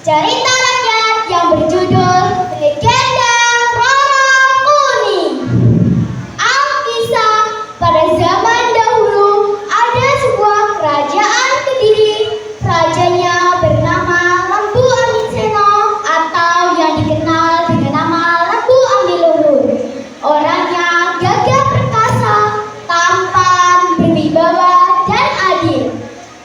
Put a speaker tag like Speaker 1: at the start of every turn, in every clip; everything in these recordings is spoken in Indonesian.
Speaker 1: cerita rakyat yang berjudul Legenda Roro Kuning. Alkisah, pada zaman dahulu ada sebuah kerajaan Kediri. Rajanya bernama Lembu Aminseno atau yang dikenal dengan nama Lembu Ambilurun. Orangnya gagah perkasa, tampan, berwibawa, dan adil.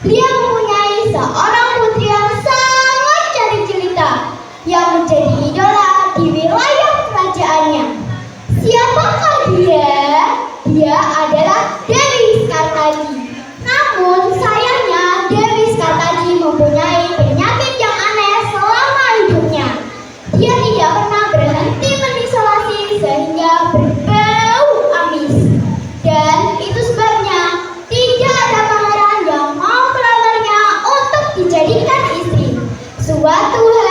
Speaker 1: Dia mempunyai seorang putri yang sangat cantik jelita yang menjadi idola di wilayah kerajaannya. Siapakah dia? Dia adalah Dewi Skartaji. Namun sayangnya Dewi Skartaji mempunyai penyakit yang aneh selama hidupnya. Dia tidak pernah berhenti mengisolasi sehingga berbau amis. Dan itu sebabnya tidak ada pangeran yang mau melamarnya untuk dijadikan istri. Suatu